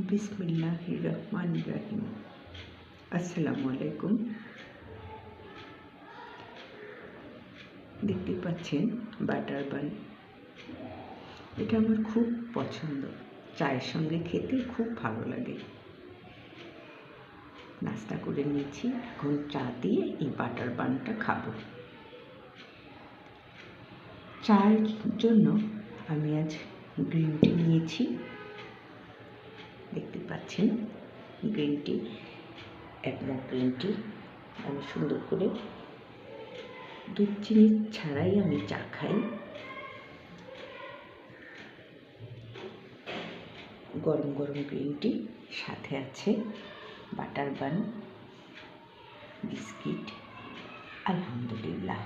বিসমিল্লাহির রহমানির রহিম। আসসালামু আলাইকুম। দেখতে পাচ্ছেন বাটার বান। এটা আমার খুব পছন্দ, চায়ের সঙ্গে খেতে খুব ভালো লাগে। নাস্তা করে নিয়েছি, এখন চা দিয়ে এই বাটার বানটা খাবো। চায়ের জন্য আমি আজ গ্রিন টি নিয়েছি। দেখতে পাচ্ছেন গ্রিন টি, এক মগ গ্রিন টি। আমি সুন্দর করে দুধ চিনি ছাড়াই আমি চা খাই। গরম গরম গ্রিন টি, সাথে আছে বাটার বান, বিস্কিট। আলহামদুলিল্লাহ।